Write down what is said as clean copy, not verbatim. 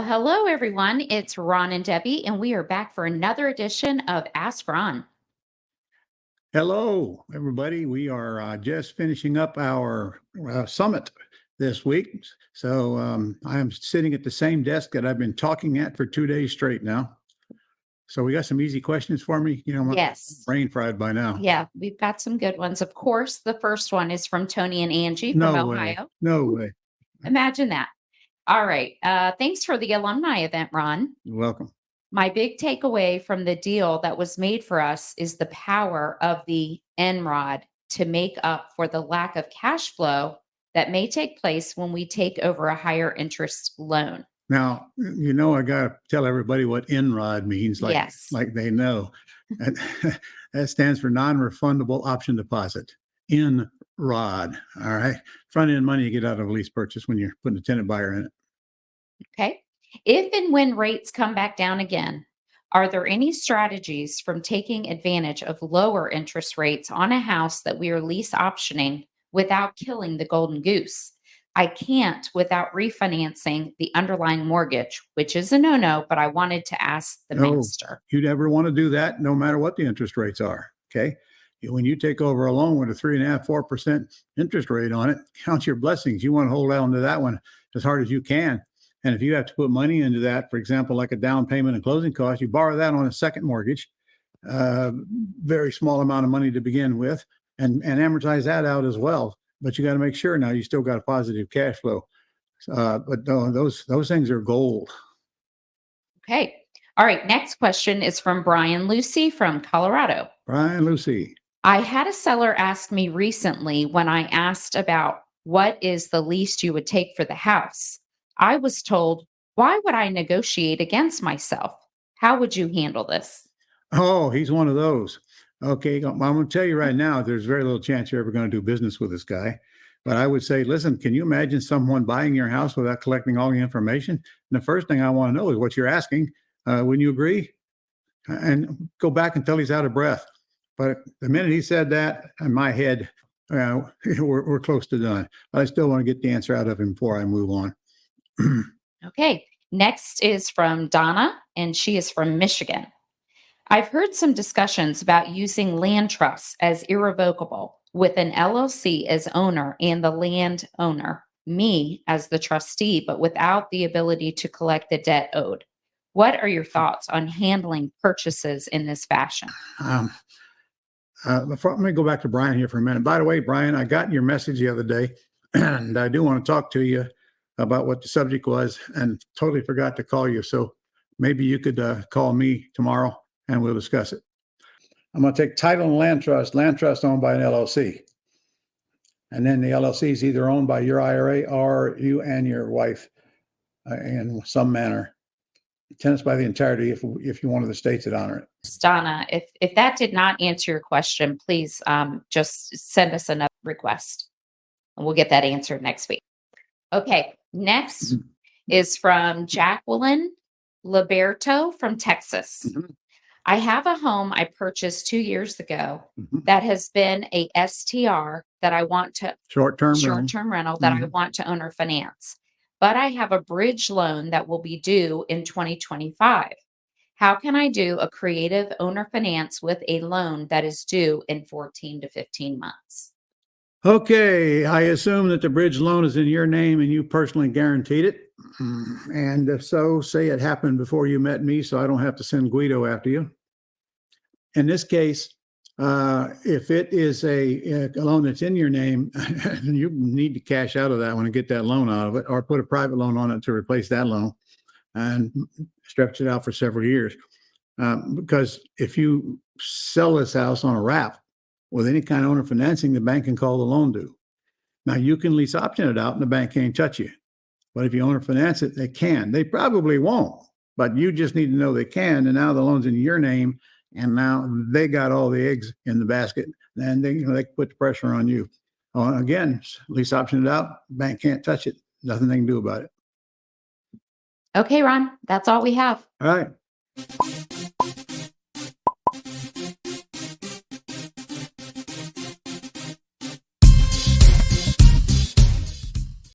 Hello, everyone. It's Ron and Debbie, and we are back for another edition of Ask Ron. Hello, everybody. We are just finishing up our summit this week. So I am sitting at the same desk that I've been talking at for 2 days straight now. So we got some easy questions for me. My Yes. brain fried by now. Yeah, we've got some good ones. Of course, the first one is from Tony and Angie from No way. Ohio. No way. Imagine that. All right. Thanks for the alumni event, Ron. You're welcome. My big takeaway from the deal that was made for us is the power of the NROD to make up for the lack of cash flow that may take place when we take over a higher interest loan. Now, I got to tell everybody what NROD means, Yes. like they know. That stands for non-refundable option deposit. NROD. All right. Front end money you get out of a lease purchase when you're putting a tenant buyer in it. Okay. If and when rates come back down again, are there any strategies from taking advantage of lower interest rates on a house that we are lease optioning without killing the golden goose? I can't without refinancing the underlying mortgage, which is a no-no, but I wanted to ask the master. You never want to do that, no matter what the interest rates are. Okay. When you take over a loan with a 3.5%, 4% interest rate on it, count your blessings. You want to hold on to that one as hard as you can. And if you have to put money into that, for example, like a down payment and closing costs, you borrow that on a second mortgage, very small amount of money to begin with, and amortize that out as well. But you got to make sure now you still got a positive cash flow. But those things are gold. Okay. All right. Next question is from Brian Lucy from Colorado. Brian Lucy. I had a seller ask me recently when I asked about what is the least you would take for the house. I was told, why would I negotiate against myself? How would you handle this? Oh, he's one of those. Okay, I'm going to tell you right now, there's very little chance you're ever going to do business with this guy. But I would say, listen, can you imagine someone buying your house without collecting all the information? And the first thing I want to know is what you're asking. Wouldn't you agree? And go back until he's out of breath. But the minute he said that, in my head, we're close to done. But I still want to get the answer out of him before I move on. Okay. Next is from Donna, and she is from Michigan. I've heard some discussions about using land trusts as irrevocable with an LLC as owner and the land owner, me as the trustee, but without the ability to collect the debt owed. What are your thoughts on handling purchases in this fashion? Let me go back to Brian here for a minute. By the way, Brian, I got your message the other day, and I do want to talk to you about what the subject was and totally forgot to call you. So maybe you could call me tomorrow and we'll discuss it. I'm going to take title and land trust owned by an LLC. And then the LLC is either owned by your IRA or you and your wife in some manner. Tenants by the entirety if you're one of the states that honor it. Donna, if that did not answer your question, please just send us another request and we'll get that answered next week. Okay, next is from Jacqueline Liberto from Texas. I have a home I purchased 2 years ago that has been a STR that I want to short-term rental that I want to owner finance. But I have a bridge loan that will be due in 2025. How can I do a creative owner finance with a loan that is due in 14 to 15 months? Okay, I assume that the bridge loan is in your name and you personally guaranteed it. And if so, say it happened before you met me, so I don't have to send Guido after you. In this case, if it is a loan that's in your name, you need to cash out of that one and get that loan out of it, or put a private loan on it to replace that loan and stretch it out for several years. Because if you sell this house on a wrap with any kind of owner financing, the bank can call the loan due. Now, you can lease option it out and the bank can't touch you. But if you owner finance it, they can. They probably won't, but you just need to know they can. And now the loan's in your name. And now they got all the eggs in the basket, and they can put the pressure on you. Again, lease option it out, bank can't touch it. Nothing they can do about it. Okay, Ron, that's all we have. All right.